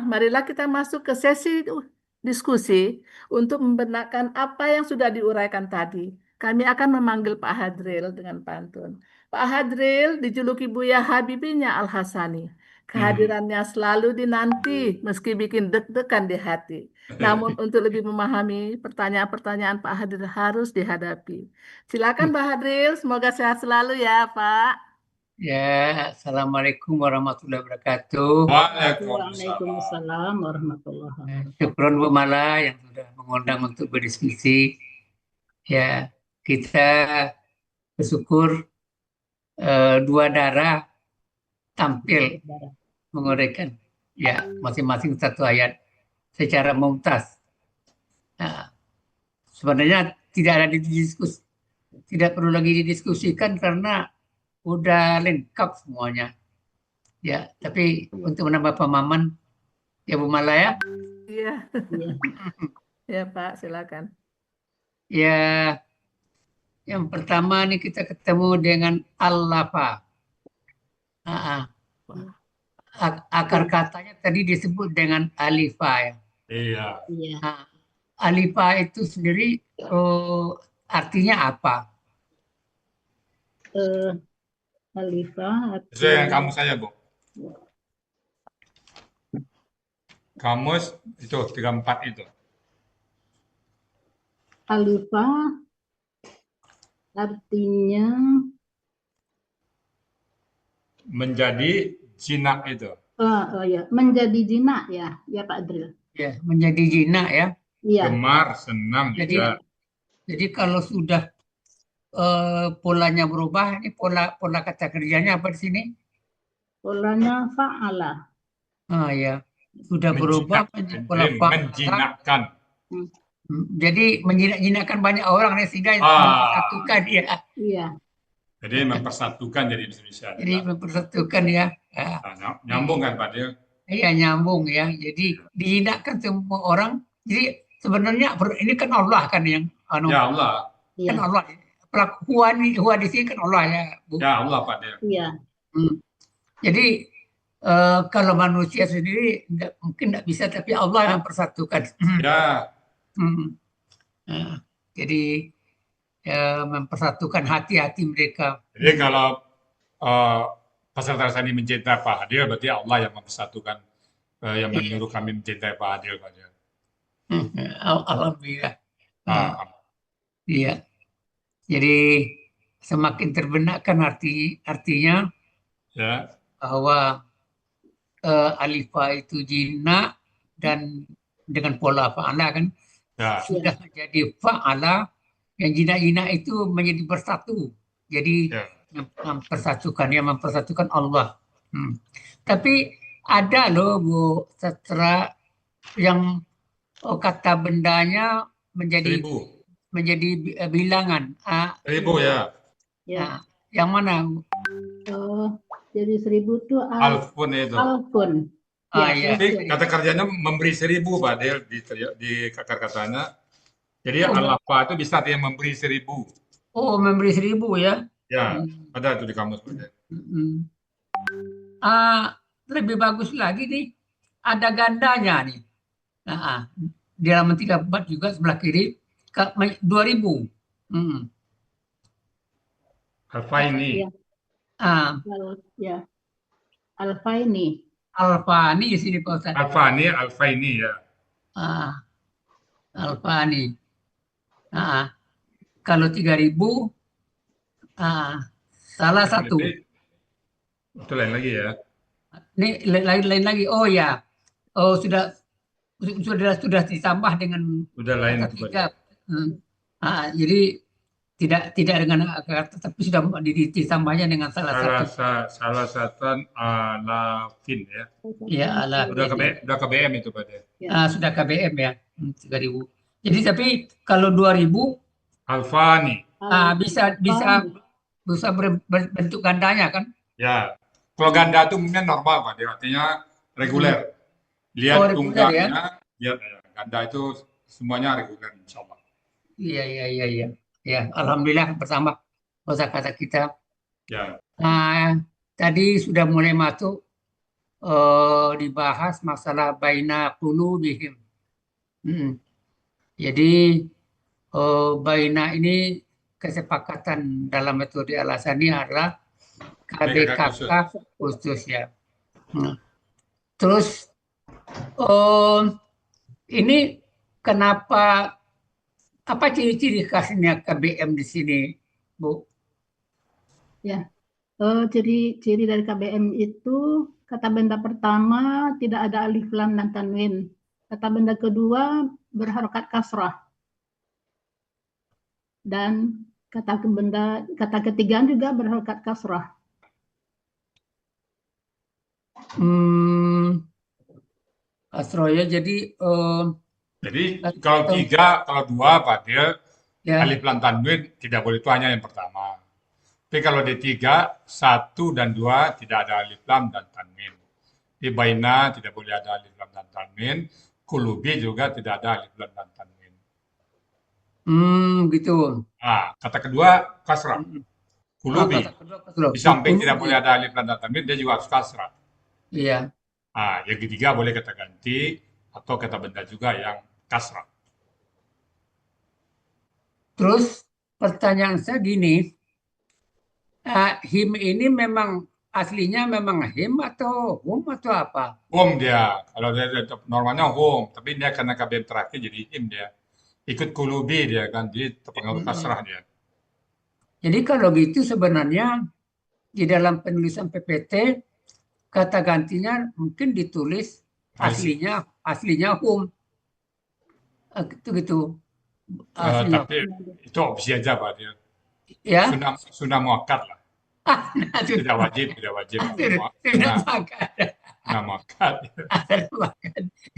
marilah kita masuk ke sesi diskusi untuk membenarkan apa yang sudah diuraikan tadi. Kami akan memanggil Pak Hadril dengan pantun. Pak Hadril dijuluki Buya Habibinya Al-Hasani. Kehadirannya selalu dinanti meski bikin deg-degan di hati. Namun untuk lebih memahami pertanyaan-pertanyaan Pak Hadril harus dihadapi. Silakan Pak Hadril, semoga sehat selalu ya Pak. Ya, Assalamualaikum warahmatullahi wabarakatuh. Waalaikumsalam. Waalaikumsalam warahmatullahi wabarakatuh. Syukron Bu Mala yang sudah mengundang untuk berdiskusi. Ya, kita bersyukur dua darah tampil menguraikan ya masing-masing satu ayat secara mumtaz. Nah, sebenarnya tidak ada didiskus, tidak perlu lagi didiskusikan karena udah lengkap semuanya. Ya, tapi untuk menambah pemahaman, ya Bu Mala ya. Iya, Iya. ya Pak, silakan. Ya, yang pertama nih kita ketemu dengan al-lafa. Akar katanya tadi disebut dengan alifa ya. Iya. Iya. Nah, alifa itu sendiri artinya apa? Khalifah atau Sesuai dengan kamus saya, Bu. Kamus itu 34 itu. Khalifah artinya Menjadi jinak itu. ya, menjadi jinak ya, ya Pak Adril. Ya, menjadi jinak ya. Iya. Gemar, senang juga. Jadi kalau sudah polanya berubah, ini pola kata kerjanya apa di sini? Polanya fa'ala. Ya, sudah berubah menjadi pola fa'ala. Menjinakkan. Jadi menjinak-jinakkan banyak orang nih sehingga mempersatukan ya. Iya. Jadi mempersatukan jadi Indonesia. Jadi mempersatukan ya. Nah, nyambung kan Pak Dil? Iya nyambung ya. Jadi dijinakkan semua orang. Jadi sebenarnya ini kan Allah kan yang Ya Allah. kan Allah. Huwa di sini kan Allah ya, Bu. Ya Allah Pak Dil. Iya. Jadi kalau manusia sendiri mungkin tidak bisa, tapi Allah yang mempersatukan. Ya. Nah, jadi mempersatukan hati-hati mereka. Jadi kalau peserta ini mencintai Pak Hadil, berarti Allah yang mempersatukan, yang menyuruh kami mencintai Pak Hadil. Alhamdulillah. Iya. Jadi semakin terbenakkan artinya ya. Bahwa alifa itu jinak dan dengan pola fa'ala kan sudah menjadi fa'ala, yang jinak-jinak itu menjadi bersatu. Jadi mempersatukan Allah. Tapi ada loh Bu sastra yang kata bendanya menjadi bilangan. 1000 ya. Ya. Yang mana? Jadi 1000 itu alfun itu. Alfun. Ya. Tapi kata kerjanya memberi 1000 Pak Del di akar katanya. Jadi al-lafa itu bisa yang memberi 1000. Oh, memberi 1000 ya? Ya, ada itu di kamus Pak Del. Lebih bagus lagi nih, ada gandanya nih. Di halaman 34 juga sebelah kiri 2000. Alfaini. Ya. Alfaini. Alfani di sini Pak Ustaz. Alfaini ya. Alfani. Kalau 3000 salah satu. Itu lain lagi ya. Ini lain lagi. Oh ya. Oh sudah ditambah dengan sudah lain ketiga. Jadi tidak dengan kata, tapi sudah ditambahnya dengan salah satu alafin ya. Ya, alafin. Sudah KBM itu Pak Del. Sudah KBM ya. 3000. Jadi tapi kalau 2000 alfani. Bisa berbentuk gandanya kan? Ya. Kalau ganda itu mungkin normal Pak Del, artinya reguler. Lihat tunggalnya, lihat ganda itu semuanya reguler insyaallah. Iya. Ya, alhamdulillah bersama kosakata kita. Ya. Tadi sudah mulai masuk dibahas masalah baina qulubihim. Jadi baina ini kesepakatan dalam metode Al-Asani adalah KBKK khusus ya. Terus ini kenapa, apa ciri-ciri khasnya KBM di sini, Bu? Ya, ciri-ciri dari KBM itu kata benda pertama tidak ada alif lam dan tanwin. Kata benda kedua berharokat kasrah. Dan kata ketiga juga berharokat kasrah. Kasrah ya, jadi kalau tiga, kalau dua Pak, dia ya. alif lam tanwin tidak boleh, itu hanya yang pertama. Tapi kalau di 3, 1 dan 2 tidak ada alif lam dan tanwin. Di baina tidak boleh ada alif lam dan tanwin. Kulubi juga tidak ada alif lam dan tanwin. Gitu. Kata kedua kasrah. Kulubi. Kata kedua kasrah. Di samping tidak boleh ada alif lam dan tanwin, dia juga harus kasrah. Iya. Yang ketiga boleh kata ganti atau kata benda juga yang kasrah. Terus pertanyaan saya gini, him ini memang aslinya memang him atau hum atau apa? Hum dia, kalau dia normalnya hum, tapi dia karena KBM terakhir jadi him dia. Ikut kulubi dia kan, jadi terpengaruh kasrah dia. Jadi kalau gitu sebenarnya di dalam penulisan PPT kata gantinya mungkin ditulis aslinya hum. Gitu. Tapi itu opsi aja Pak dia. Ya. Sunnah muakkad lah. Tidak wajib. Sunnah muakkad.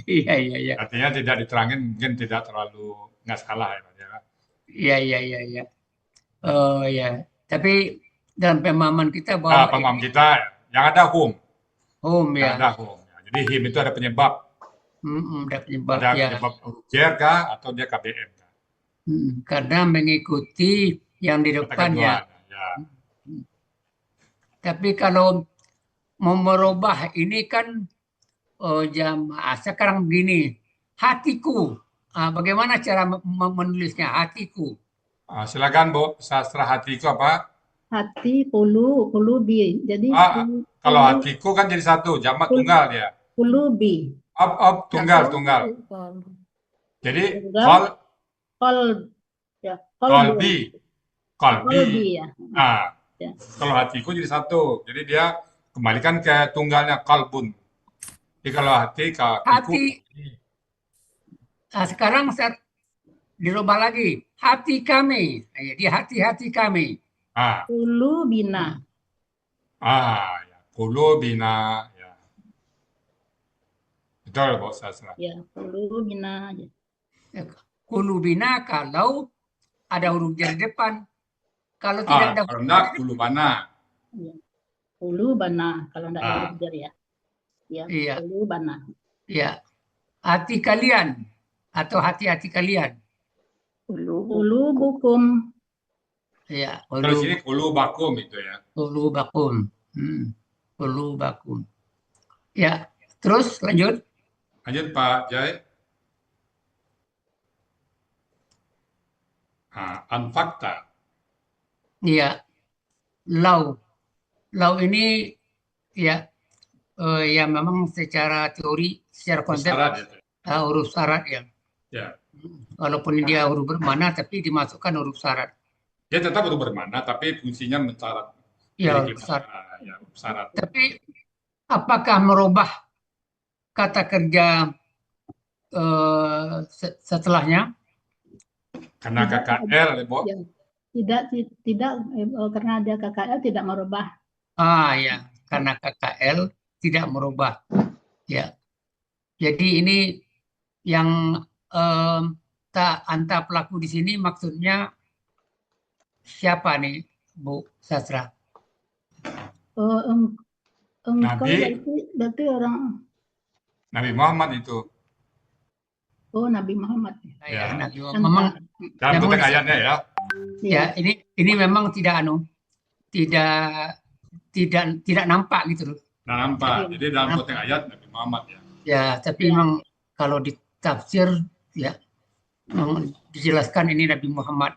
Iya. Artinya tidak diterangin, mungkin tidak terlalu nggak salah ya Pak ya. Iya. Oh ya. Tapi dalam pemahaman kita bahwa pemahaman kita yang ada hum. Hum ya. Yang ada hum. Jadi him itu ada penyebab. Ada penyebab Ada ya. penyebab huruf jar kah atau dia KBM kah? Karena mengikuti yang di depan ya. Tapi kalau mau merubah ini kan jamaah sekarang begini, hatiku. Bagaimana cara menulisnya hatiku? Silakan Bu, sastra hatiku apa? Hati, kulubi. Jadi kalau hatiku kan jadi satu, jamak tunggal dia. Kulubi. Tunggal. Jadi kolbi ya. Kalau hatiku jadi satu, jadi dia kembalikan ke tunggalnya kalbun. Jadi kalau hati. Sekarang saya dirubah lagi, hati kami. Jadi hati kami. Kulubina. Kulubina. Ya. Betul Bu Sasra. Ya, kulubina. Kulubina kalau ada huruf jar di depan. Kalau tidak ada huruf jar, kulubana. Ya. Kulubana kalau tidak ada huruf jar ya. Iya. Kulubana. Iya. Hati kalian atau hati-hati kalian. Kulubukum. Iya. Kalau sini kulubakum itu ya. Kulubakum. Kulubakum. Ya. Terus lanjut. Lanjut Pak Jai. Anfakta. Iya. Lau ini ya memang secara teori, secara konsep huruf syarat ya. Walaupun dia huruf bermana tapi dimasukkan huruf syarat. Dia tetap huruf bermana tapi fungsinya mensyarat. Ya, syarat. Tapi apakah merubah kata kerja setelahnya? Karena KKL, Bu. Tidak, karena dia KKL tidak merubah. Ya, karena KKL tidak merubah. Ya. Jadi ini yang anta pelaku di sini maksudnya siapa nih, Bu Sastra? Berarti orang Nabi Muhammad itu. Nabi Muhammad. Ya, Nabi Muhammad. Dalam konteks ayatnya ya. Ya, ini memang tidak nampak gitu loh. Nah, nampak. Iya. Jadi dalam konteks ayat Nabi Muhammad ya. Ya, tapi Ya. memang kalau ditafsir ya memang dijelaskan ini Nabi Muhammad.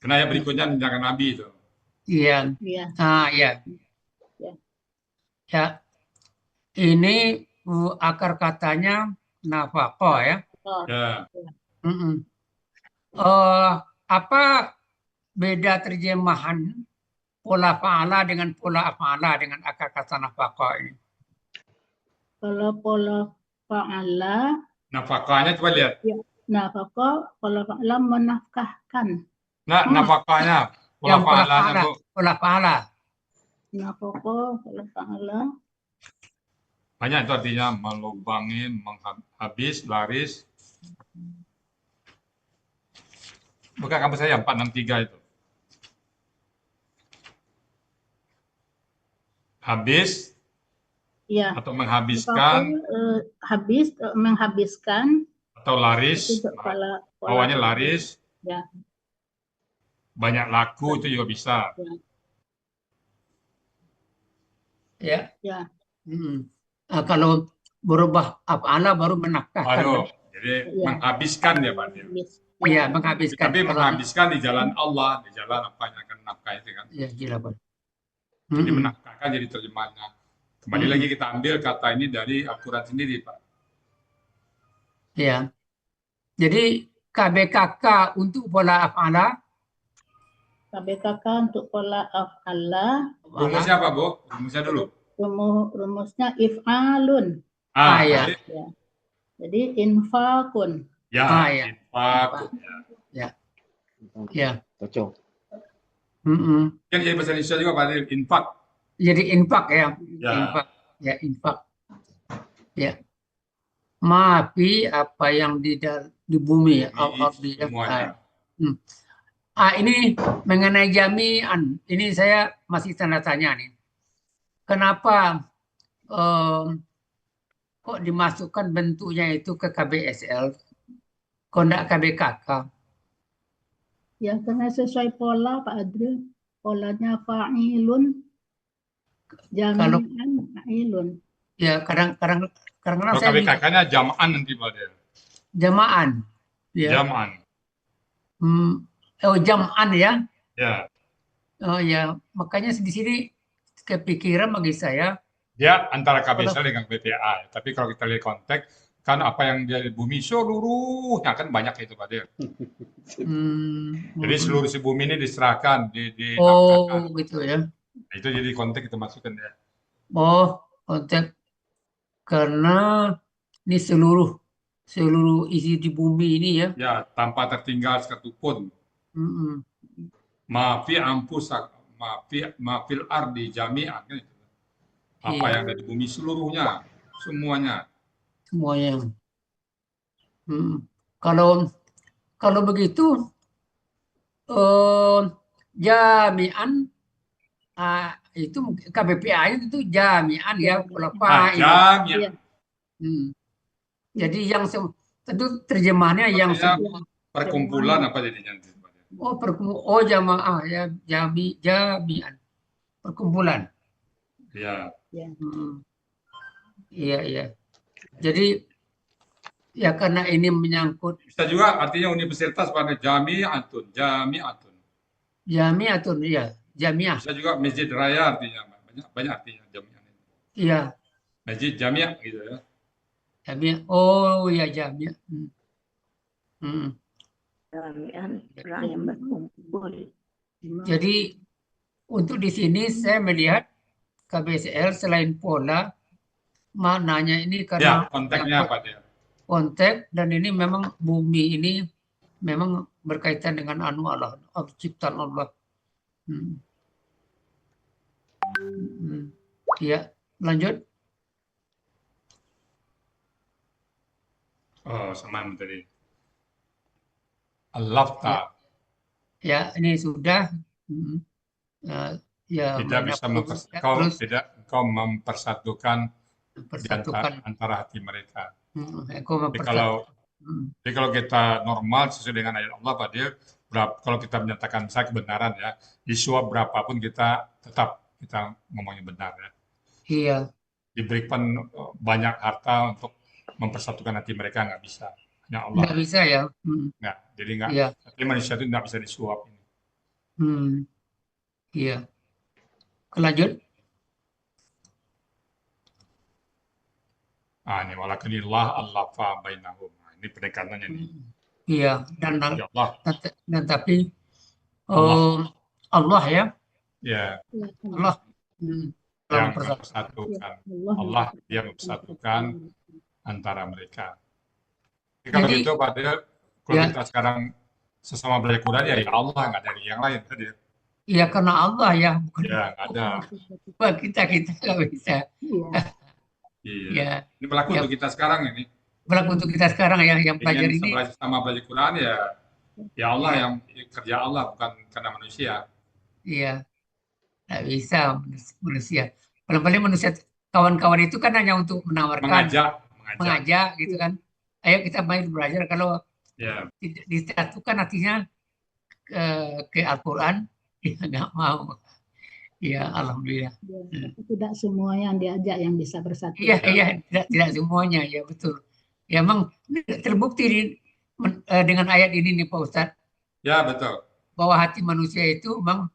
Karena ayat berikutnya menunjukkan Nabi itu. Iya, Iya. ya, Ya. ya. Ini akar katanya nafaqah ya. Oh, Ya. Mm-mm. Apa beda terjemahan pola fa'ala dengan pola af'ala dengan akar kata nafaqah ini? kalau pola fa'ala, Nafkahnya coba lihat. ya, nafaqah, pola fa'ala menafkahkan. Nah, nafkahnya, pola Yang pola fa'alanya, fa'ala, Bu. pola fa'ala. Nafaqah, pola fa'ala, Banyak itu artinya melubangin, habis, laris. Bukan kamu saya 463 itu. Habis ya. atau Nafaqah, menghabiskan habis, menghabiskan, atau laris. itu pola Bawahnya laris. Ya. Banyak laku itu juga bisa. Ya. Ya. Kalau berubah af'ala baru menafkahkan. Aduh, jadi Ya. menghabiskan ya Pak. Habis. Iya, menghabiskan. Tapi menghabiskan di jalan Allah, di jalan apa yang akan nafkah itu kan. Ya, gila, Pak. Jadi menafkahkan jadi terjemahannya. Kembali lagi kita ambil kata ini dari Al-Quran sendiri, Pak. Ya. Jadi KBKK untuk pola af'ala. KBKK untuk pola af'ala. Rumusnya apa, Bu? Rumusnya dulu. Rumusnya if'alun. Ya. Jadi infakun. Ya, Ya. infak. Ya. Cocok. Kan jadi bahasa Indonesia juga, Pak, infak. Jadi infak ya. Ya. Infak. Ya, infak. Ya. Maafi apa yang di bumi Semuanya. Ini mengenai jami'an. Ini saya masih tanda tanya nih. Kenapa kok dimasukkan bentuknya itu ke KBSL? Kok enggak KBKK? Ya, karena sesuai pola Pak Adril. Polanya fa'ilun. Jami'an fa'ilun. Ya, kadang-kadang Kalau saya KBKK-nya jam'an nanti, Pak. jama'an. Ya. Jam'an. Jam'an ya. Ya. Oh ya, makanya di sini kepikiran bagi saya. Dia antara KBSL dengan BPA. Tapi kalau kita lihat konteks, kan apa yang dia di bumi seluruhnya kan banyak itu, Pak Dir. Jadi seluruh si bumi ini diserahkan, dinafkahkan. Gitu ya. Nah, itu jadi konteks kita masukkan ya. Konteks karena ini seluruh isi di bumi ini ya. Ya, tanpa tertinggal satupun. Mafil ardi jami'an. Apa yang ada di bumi seluruhnya, semuanya. Semuanya. Kalau begitu jami'an itu KBPA itu jami'an ya pola fa'il. Jami'an. Jadi yang tentu terjemahannya yang perkumpulan apa jadinya? Jamaah ya, jami'an. Perkumpulan. Iya. Iya. Jadi ya karena ini menyangkut. Bisa juga artinya universitas pada jami'atun. Jami'atun ya, jami'ah. Bisa juga masjid raya artinya. Banyak artinya jami'ah. Iya. Masjid jami'ah gitu ya. Jami'ah. Oh ya jami'ah. Jami'an orang yang berkumpul. Jadi untuk di sini saya melihat KBSL selain pola maknanya ini karena konteksnya apa dia? Konteks dan ini memang bumi ini memang berkaitan dengan Allah, ciptaan Allah. Ya, lanjut. Sama tadi. Al-lafta. Ya, ini sudah. Tidak bisa engkau mempersatukan antara hati mereka. Jadi kalau kita normal sesuai dengan ayat Allah, Pak Dir, kalau kita menyatakan misalnya kebenaran ya, di suap berapapun kita tetap kita ngomongnya benar ya. Iya. diberikan banyak harta untuk mempersatukan hati mereka, nggak bisa. Hanya Allah. Nggak bisa ya. Nggak. Jadi nggak. Iya. Tapi manusia itu nggak bisa disuap. Iya. Lanjut. Ini walakinillah allafa bainahum. Ini penekanannya nih. Iya. Dan Ya Allah. tapi Allah. Allah ya. Ya. Allah. Yang mempersatukan. Allah dia mempersatukan antara mereka. Jadi kalau gitu Pak Adil, kalau kita sekarang sesama belajar Quran ya Allah, nggak dari yang lain tadi. Iya karena Allah ya, bukan Ya nggak ada. kita nggak bisa. Iya. Ini berlaku untuk kita sekarang ini. Berlaku untuk kita sekarang ya, yang belajar ini. Sama belajar Quran ya Allah yang kerja Allah, bukan karena manusia. Iya, nggak bisa manusia. Paling-paling manusia, kawan-kawan itu kan hanya untuk menawarkan, mengajak gitu kan. Ayo kita main belajar. Kalau disatukan artinya ke Al-Quran, ya nggak mau. Ya Alhamdulillah. Tidak semua yang diajak yang bisa bersatu. Iya, tidak semuanya, ya betul. Ya memang terbukti dengan ayat ini nih Pak Ustadz. Ya betul. Bahwa hati manusia itu memang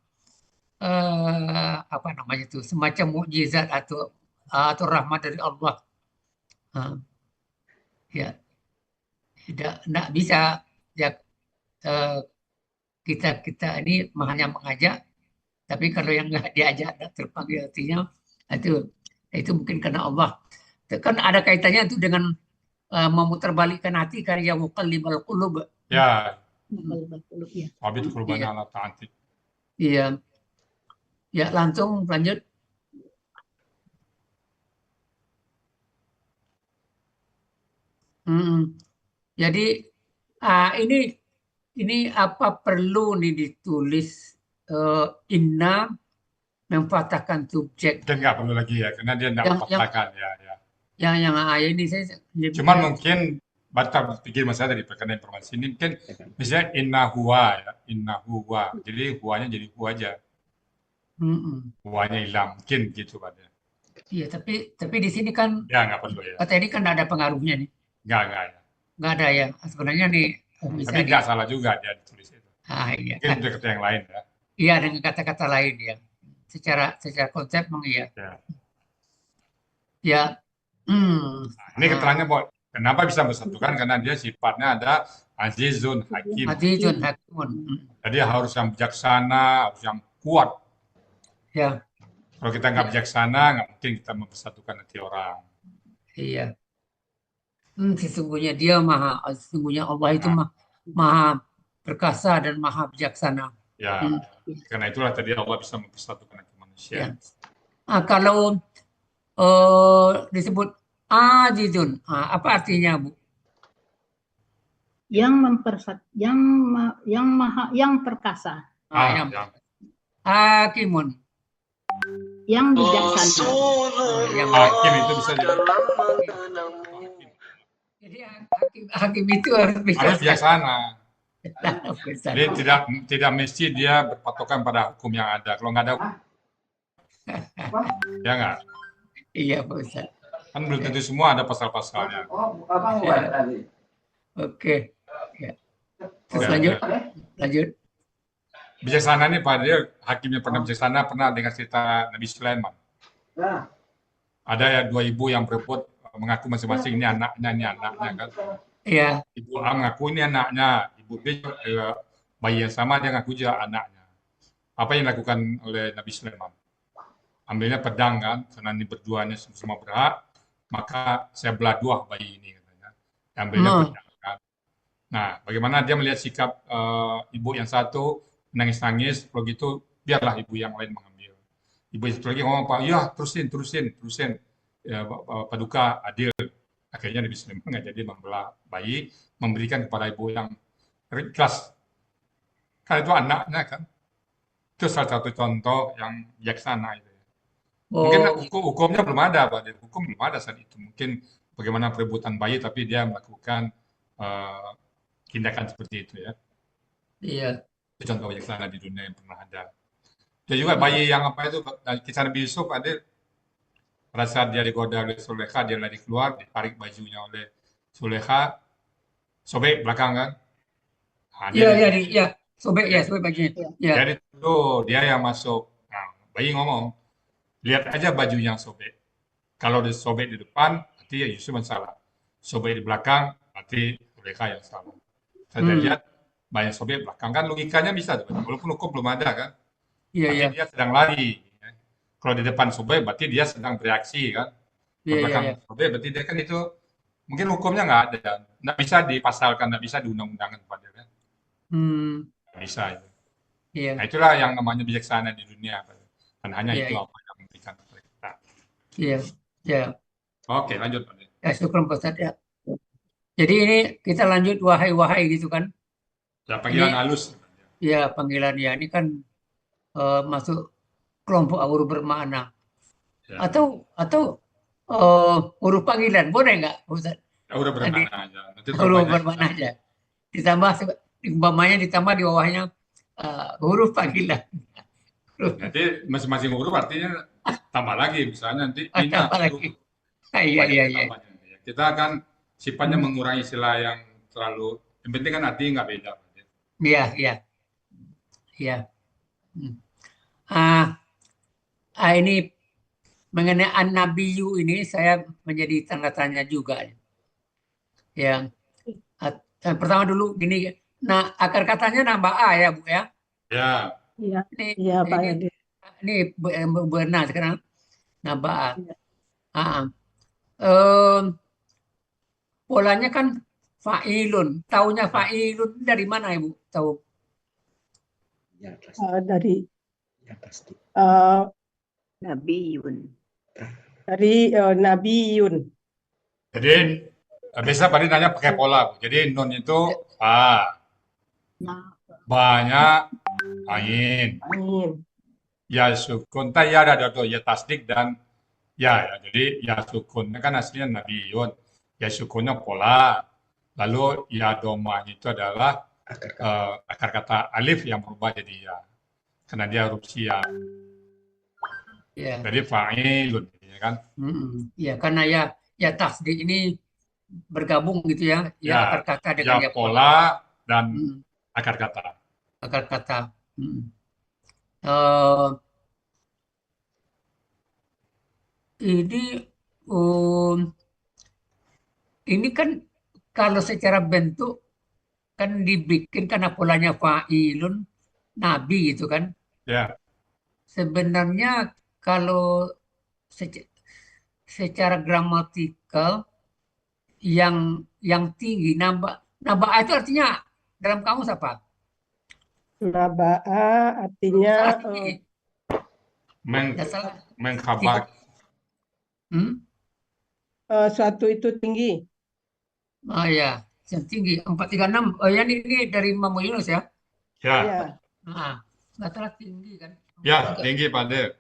semacam mukjizat atau rahmat dari Allah. Ya, tidak bisa ya kita ini hanya mengajak, tapi kalau yang nggak diajak nggak terpanggil artinya itu mungkin karena Allah. Kan ada kaitannya itu dengan memutarbalikkan hati karya muqallibal qulub. Ya. Muqallibal qulub ya. Abid qulubana ala ta'atik. Iya. Ya, langsung lanjut. Jadi ini apa perlu nih ditulis inna memfatahkan subjek? Mungkin nggak perlu lagi ya, karena dia nggak mematahkan ya. Yang ayat ini saya. Cuman mungkin baca pikir masalah dari perkataan informasi ini mungkin misalnya inna huwa ya, inna huwa. Jadi huwanya jadi huwa aja. Huwanya hilang, mungkin gitu Pak. Iya, tapi di sini kan ya nggak perlu ya. Kata ini kan nggak ada pengaruhnya nih. Nggak ya. Nggak ada ya. Sebenarnya nih. Tapi nggak salah juga dia ditulis itu. Iya. Mungkin dengan kata yang lain ya. Iya, dengan kata-kata lain ya. Secara konsep memang iya. Ya. Ini keterangannya Pak. Kenapa bisa bersatukan? Karena dia sifatnya ada azizun hakim. Azizun hakim. Jadi harus yang bijaksana, harus yang kuat. Ya. Kalau kita nggak bijaksana, nggak mungkin kita mempersatukan hati orang. Iya. Sesungguhnya sesungguhnya Allah itu maha perkasa dan maha bijaksana. Ya, karena itulah tadi Allah bisa mempersatukan hati manusia. Ya. Kalau disebut azizun, apa artinya Bu? Yang perkasa. Hakimun. Yang bijaksana. Yang hakim itu bisa jadi. Jadi hakim itu harus bijaksana. Jadi tidak mesti dia berpatokan pada hukum yang ada. Kalau nggak ada, ya nggak? Iya Pak Ustaz. Kan belum tentu semua ada pasal-pasalnya. Oke. Ya. Terus lanjut. Bijaksana nih Pak dia hakimnya pernah bijaksana pernah dengar cerita Nabi Sulaiman. Ada ya 2 ibu yang berebut mengaku masing-masing ini anaknya kan. Iya. Ibu A mengaku ini anaknya, ibu B bayi yang sama dia ngaku juga anaknya. Apa yang dilakukan oleh Nabi Sulaiman? Ambilnya pedang kan, karena ini berduanya semua berhak, maka saya belah 2 bayi ini katanya. Ambilnya pedang kan. Nah, bagaimana dia melihat sikap ibu yang satu nangis-nangis, kalau gitu biarlah ibu yang lain mengambil. Ibu itu lagi ngomong, Pak, ya terusin. Ya, Paduka adil. Akhirnya Nabi Sulaiman nggak jadi membelah bayi, memberikan kepada ibu yang ikhlas. Karena itu anaknya kan. Itu salah satu contoh yang bijaksana itu. Mungkin hukumnya belum ada, Pak. Hukum belum ada saat itu. Mungkin bagaimana perebutan bayi, tapi dia melakukan tindakan seperti itu ya. Iya. Itu contoh bijaksana di dunia yang pernah ada. Dan juga bayi yang apa itu, kisah Nabi Yusuf ada pada saat dia digoda oleh Sulekha, dia lari keluar, ditarik bajunya oleh Sulekha, sobek belakang kan. Nah, Iya, dia iya, iya. Sobek ya, sobek bajunya. Ya. Jadi tuh dia yang masuk. Nah, bayi ngomong, lihat aja baju yang sobek. Kalau disobek di depan, berarti ya Yusuf yang salah. Sobek di belakang, berarti mereka yang salah. Saya lihat banyak sobek belakang kan logikanya bisa tuh, walaupun hukum belum ada kan. Iya, Berarti iya. dia sedang lari. Ya. Kalau di depan sobek, berarti dia sedang bereaksi kan. Iya, iya, Belakang iya. sobek, berarti dia kan itu mungkin hukumnya nggak ada, nggak bisa dipasalkan, nggak bisa diundang-undangkan pada kan. Hmm, Nggak bisa itu. iya, Nah itulah yang namanya bijaksana di dunia. Dan hanya iya, itu iya. apa yang memberikan kepada kita. Iya, iya. Oke, lanjut Pak. Ya, syukur Pak Ustadz ya. Jadi ini kita lanjut wahai-wahai gitu kan. Ya, Ini panggilan halus. ya panggilan ya ini kan masuk kelompok huruf bermakna. Ya. Atau huruf panggilan boleh nggak Ustaz? Ya, udah Nanti bermakna aja. Nanti terlalu huruf banyak. bermakna aja. Ditambah umpamanya ditambah di bawahnya huruf panggilan. Nanti masing-masing huruf artinya tambah lagi. Misalnya nanti ina Tambah lagi. Iya, iya, iya. tambahnya. Kita akan sifatnya mengurangi istilah yang terlalu. Yang penting kan arti nggak beda. Iya, iya. Iya. Ini mengenai an-nabiyyu ini saya menjadi tanda tanya juga. Yang pertama dulu gini, nah akar katanya nambah A ya Bu ya. Ya. Iya, Ini, iya Pak Yadi. ini benar sekarang nambah A. Iya. Polanya kan fa'ilun. Taunya fa'ilun dari mana Ibu? Tahu? Dari Nabiun. Nabiun. Jadi biasa Pak nanya pakai pola. Bu. Jadi nun itu A. Banyak ain. Ya sukun. Ya ada tuh ya tasdik dan ya. Jadi ya sukunnya kan aslinya nabiun. Ya sukunnya pola. Lalu ya domanya itu adalah akar kata alif yang berubah jadi ya. Karena dia huruf siap. Ya. Jadi fa'ilun ya kan. Ya karena ya tasdik ini bergabung gitu ya. Ya akar kata dengan ya pola dan akar kata. Akar kata. Ini kan kalau secara bentuk kan dibikin karena polanya fa'ilun nabi gitu kan. Ya. Sebenarnya kalau secara gramatikal yang tinggi naba'a itu artinya dalam kamus apa? Naba'a artinya mengkabar. Suatu itu tinggi. Oh ya, yang tinggi 436. Oh ya ini dari Imam Yunus ya? Ya. Nggak salah tinggi kan? Ya, tinggi Pak De.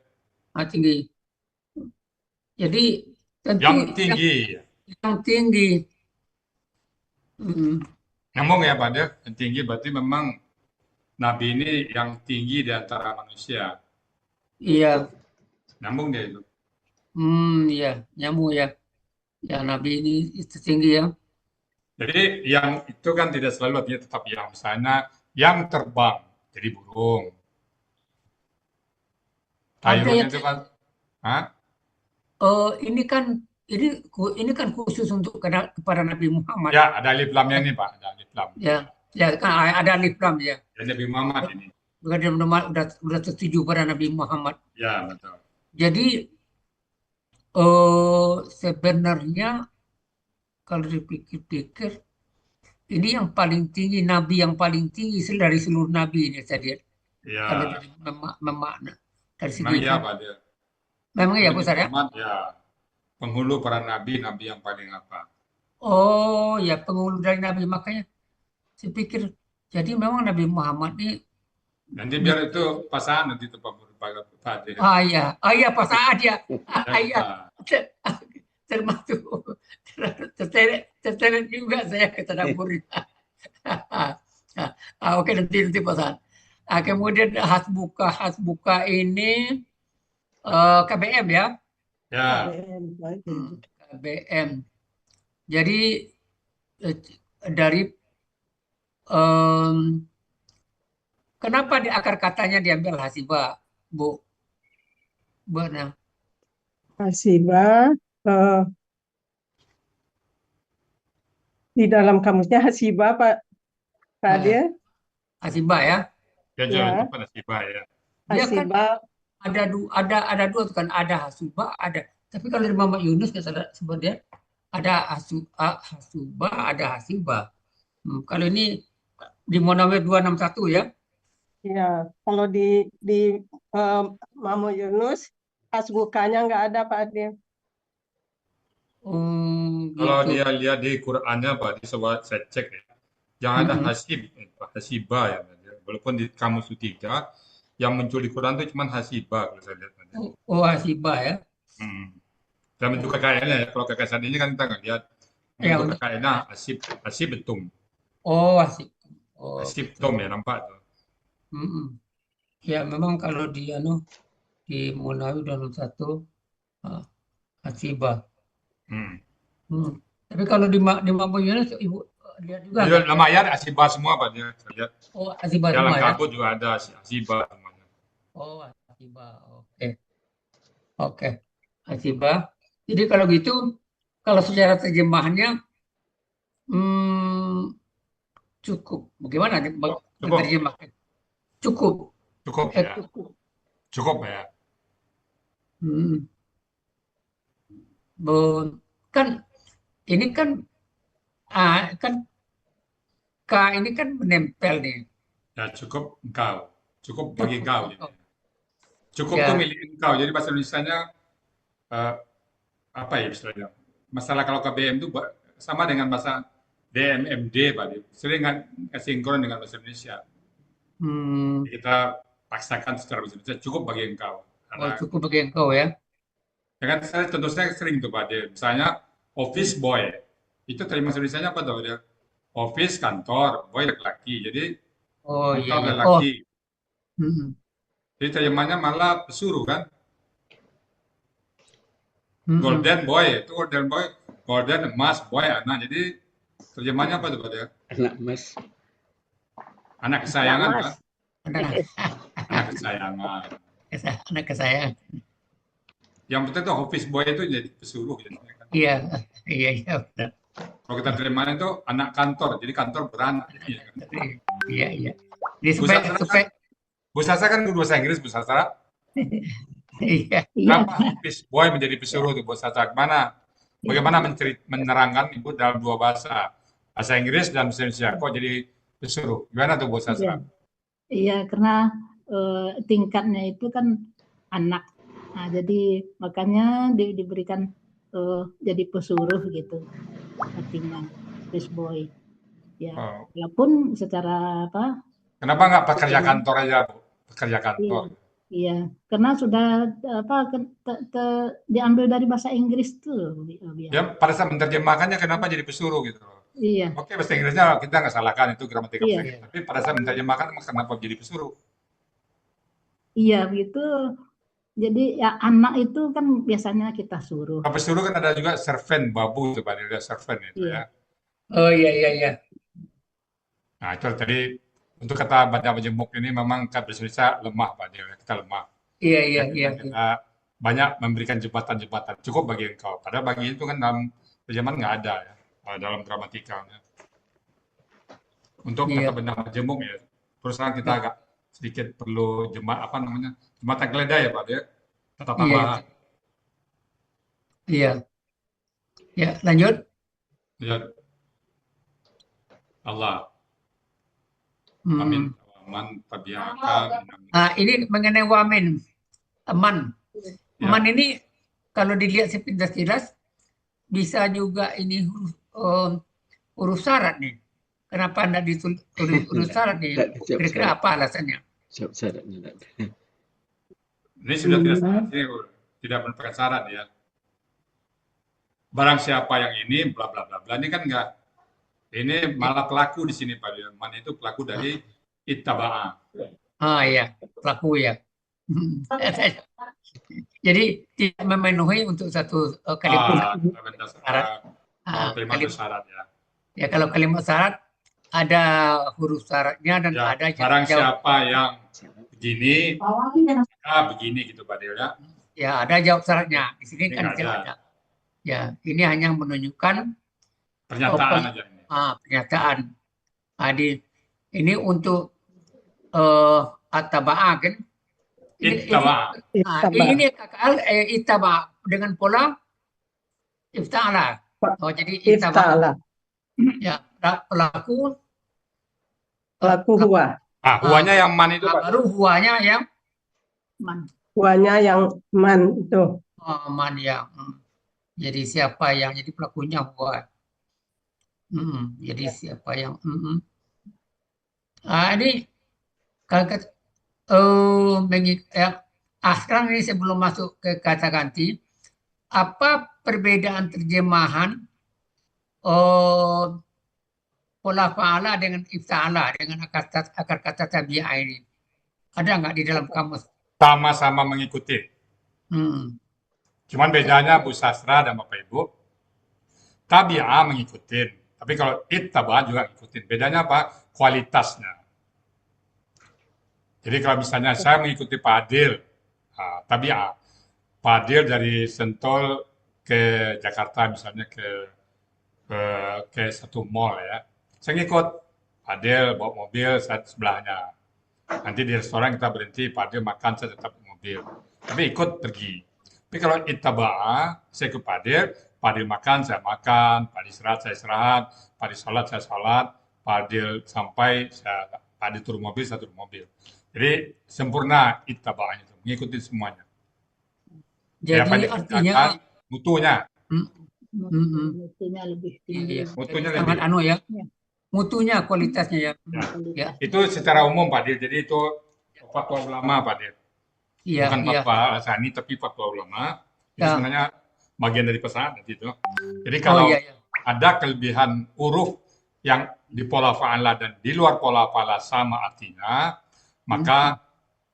Tinggi. Jadi tentu yang tinggi. Yang tinggi. Nyambung ya Pak De. Yang tinggi berarti memang Nabi ini yang tinggi di antara manusia. Iya. Nyambung dia itu. Iya, nyambung ya. Ya Nabi ini itu tinggi ya. Jadi yang itu kan tidak selalu artinya tetap yang. Misalnya yang terbang, jadi burung. Tayrun itu kan, ini kan khusus untuk kepada Nabi Muhammad. Ya, ada alif lamnya ini Pak, ada alif lam. Ya kan ada alif lam ya. Ya, Nabi Muhammad ini. Udah tertuju pada Nabi Muhammad. Ya, betul. Jadi sebenarnya kalau dipikir-pikir ini yang paling tinggi, Nabi yang paling tinggi dari seluruh Nabi ini tadi. Ya. Kalau dari memakna dari segi memang ya Pak De. Memang ya Ustaz ya? Ya. Penghulu para nabi yang paling apa? Oh ya, penghulu dari Nabi, makanya saya pikir jadi memang Nabi Muhammad ini. Nanti biar itu pasangan nanti itu Pak De. Iya pasangan ya. Iya. Termasuk terteret juga saya kata dapur. Oke nanti pasangan. Kemudian hasbuka ini KBM ya. Ya, KBM, baik. KBM. Jadi dari em, kenapa di akar katanya diambil hasibah, Bu? Benar. Hasibah, di dalam kamusnya Hasibah, Pak Adil. Hasibah ya. dia jauh Ya, pada Siba ya. Dia kan Hasibah, ada dua tuh kan, ada hasubah, ada. Tapi kalau di Muhammad Yunus nggak salah sebutnya ada hasubah, ada hasibah. Kalau ini di Munawir 261 ya. ya. Kalau di Mahmud Yunus, Hasbukanya nggak ada, Pak Adil. Kalau Gitu. dia lihat di Qurannya Pak, saya cek ya. Yang ada hasibah ya. Walaupun di kamus tiga, yang muncul di Quran itu cuma hasibah kalau saya lihat. Oh, hasibah ya. Dalam bentuk KKN-nya ya. Kalau KKN ini kan kita nggak lihat. Ya, Bentuk KKN-nya hasib betum. oh, hasib. Oh, Hasib gitu. tom ya, nampak tuh. Ya, memang kalau di di Munawir 261 hasibah. Tapi kalau di Muhammad Yunus Ibu lihat juga Di nggak? dalam ayat hasibah semua Pak dia. Saya lihat. Oh, hasibah Dalam semua ya. kabut juga ada hasibah semuanya. Oh, hasibah. Oke. Oke. Hasibah. Jadi kalau gitu, kalau secara terjemahannya cukup. Bagaimana Cukup. terjemahkan? Cukup. Cukup ya. Cukup ya. Kan ini kan kan K ini kan menempel nih. Ya cukup engkau. Cukup bagi engkau. Cukup Ya. itu milik engkau. Jadi bahasa Indonesianya apa ya istilahnya? Masalah kalau KBM itu sama dengan bahasa DMMD Pak. Sering nggak sinkron dengan bahasa Indonesia. Jadi kita paksakan secara bahasa Indonesia cukup bagi engkau. Oh, cukup bagi engkau ya. Ya kan saya tentu saya sering tuh Pak. Misalnya office boy. Itu terima bahasa Indonesia apa tuh dia? Office kantor, boy laki-laki. Jadi Oh iya, engkau iya. laki. Jadi terjemahnya malah pesuruh kan? Golden boy, itu golden boy, golden emas, boy anak. Jadi terjemahnya apa tuh Pak ya? Anak emas. Anak kesayangan kan? Anak kesayangan. Anak kesayangan. Yang penting tuh office boy itu jadi pesuruh gitu. Kan? Iya, iya benar. Kalau kita terjemahan itu anak kantor, jadi kantor beranak. Iya, iya. Jadi supaya Bu Sasa kan guru bahasa Inggris, Bu Sasa. Iya. Kenapa office boy menjadi pesuruh tuh Bu Sasa? Bagaimana menerangkan Ibu dalam dua bahasa Inggris dan bahasa Indonesia? Kok jadi pesuruh? Gimana tuh Bu Sasa? Iya, karena tingkatnya itu kan anak. Nah, jadi makanya diberikan jadi pesuruh gitu artinya office boy. Ya, walaupun secara apa? Kenapa nggak pekerja kantor aja, Bu? Pekerja kantor. Iya, karena sudah diambil dari bahasa Inggris tuh. Ya, pada saat menerjemahkannya kenapa jadi pesuruh gitu? Iya. Oke, bahasa Inggrisnya kita nggak salahkan itu gramatikal. Iya. Tapi pada saat menerjemahkan kenapa jadi pesuruh? Iya, begitu. Jadi ya anak itu kan biasanya kita suruh. Kalau pesuruh kan ada juga servant, babu itu Pak, ada servant itu ya. Oh iya. Nah, itu tadi untuk kata baca majemuk ini memang bahasa Indonesia lemah Pak, kita lemah. Iya. Kita banyak memberikan jembatan-jembatan cukup bagi engkau. Padahal bagi itu kan dalam terjemahan nggak ada ya, dalam gramatikanya. Untuk kata benda majemuk ya, perusahaan kita agak sedikit perlu jembatan geledah ya Pak ya, kata tambahan. Iya. Ya, lanjut. Ya. Allah. Amin. Aman tabiaka. Ini mengenai wamin. Aman. Aman ini kalau dilihat sepintas-pintas bisa juga ini huruf syarat nih. Kenapa Anda ditulis huruf syarat nih? Kira-kira apa alasannya? Syaratnya. Ini sudah tidak merupakan syarat ya. Barang siapa yang ini bla bla bla bla, ini kan enggak. Ini malah pelaku di sini Pak Dirman, itu pelaku dari ittaba'a. Iya, pelaku ya. Jadi tidak memenuhi untuk satu kalimat Kalimat syarat. kalimat bersyarat ya. Ya kalau kalimat syarat ada huruf syaratnya dan Ya, ada barang jawab. siapa yang begini, begini gitu Pak Dio ya. Ya ada jawab syaratnya. Di sini Ini kan nggak tidak ada. ada. Ya ini hanya menunjukkan Pernyataan aja ini. pernyataan. Ini untuk at-taba'ah kan? Ittaba. Ini KKL ittaba dengan pola ifta'ala. Oh jadi ittaba. Ifta'ala. Ya pelaku Pelaku huwa. Huwanya yang man itu Pak. baru huwanya yang Huwanya yang man itu. man yang. Jadi siapa yang jadi pelakunya huwa. Jadi siapa yang ini kalau sekarang ini sebelum masuk ke kata ganti, apa perbedaan terjemahan pola fa'ala dengan ifta'ala dengan akar kata tabi'ah ini? Ada nggak di dalam kamus? Sama-sama mengikuti. Cuman bedanya Bu Sastra dan Bapak Ibu, tabi'ah mengikuti. Tapi kalau ittaba juga ngikutin. Bedanya apa? Kualitasnya. Jadi kalau misalnya saya mengikuti Pak Adil, tabi'ah. Pak Adil dari Sentul ke Jakarta misalnya ke satu mall ya. Saya ngikut Pak Adil bawa mobil, saya sebelahnya. Nanti di restoran kita berhenti, Pak Adil makan, saya tetap di mobil. Tapi ikut pergi. Tapi kalau ittaba'ah, saya ikut Pak Adil makan, saya makan, Pak Adil istirahat, saya istirahat, Pak Adil sholat, saya sholat, Pak Adil sampai, Pak Adil turun mobil, saya turun mobil. Jadi sempurna ittaba'ahnya itu, mengikuti semuanya. Jadi artinya mutunya. Mutunya lebih tinggi. Mutunya sangat lebih. ya. Mutunya, kualitasnya ya. Ya. Itu secara umum Pak Dil. Jadi itu fatwa ulama Pak Dil. Bukan fatwa Al-Asani tapi fatwa ulama. Itu sebenarnya bagian dari pesantren itu. Jadi kalau ada kelebihan huruf yang di pola fa'ala dan di luar pola fa'ala sama artinya, maka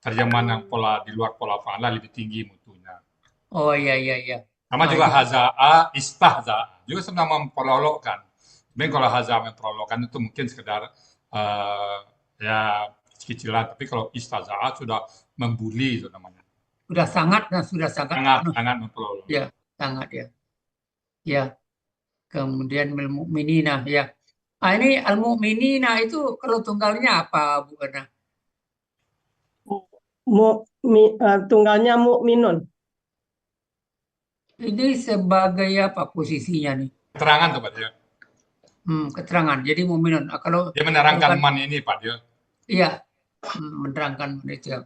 terjemahan yang pola di luar pola fa'ala lebih tinggi mutunya. Oh iya. Sama juga haza'a, istahza'a. Juga sebenarnya memperolokkan. Mungkin kalau haza'a memperolokkan itu mungkin sekedar ya kecil-kecilan. Tapi kalau istahza'a sudah membuli itu namanya. Sudah sangat memperolok. Ya, sangat ya. Ya. Kemudian al-mu'minina ya. Ini al-mu'minina itu kalau tunggalnya apa Bu Erna? Tunggalnya mu'minun. Ini sebagai apa posisinya nih? Keterangan tuh Pak Dio. Keterangan. Jadi mu'minun. Kalau dia menerangkan man ini Pak Dio. Iya. Menerangkan itu.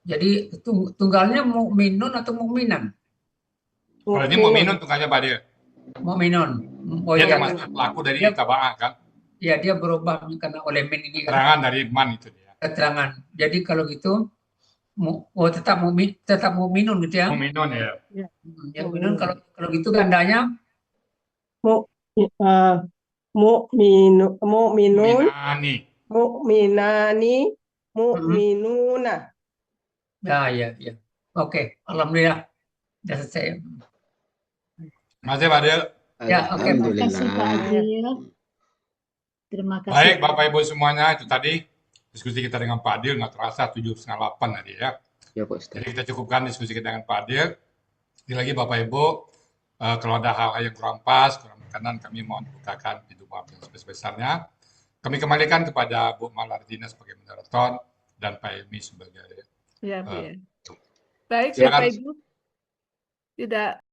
Jadi tunggalnya mu'minun atau mu'minan? Kalau ini mu'minun tunggalnya Pak Dio. Mu'minun. Dia termasuk pelaku dari ittaba'ah kan? Ya, dia berubah karena oleh min ini kan. Keterangan dari man itu dia. Keterangan. Jadi kalau gitu tetap mu'minun gitu ya. Mu'minun ya. Ya, mu'minun kalau gitu gandanya Mu'minun, mu'minani, mu'minuna. Ya. Oke, alhamdulillah. Sudah selesai. Masih Pak Adil. Ya, oke. Terima kasih Pak Adil. Terima kasih. Baik Bapak Ibu semuanya, itu tadi diskusi kita dengan Pak Adil, nggak terasa 7:30 tadi ya. Ya Pak Ustaz. Jadi kita cukupkan diskusi kita dengan Pak Adil. Sekali lagi Bapak Ibu, kalau ada hal-hal yang kurang pas, kurang berkenan, kami mohon bukakan pintu maaf yang sebesar-besarnya. Kami kembalikan kepada Bu Malardina sebagai moderator dan Pak Emi sebagai ya, Bu ya. Baik silakan. Bapak Ibu. Tidak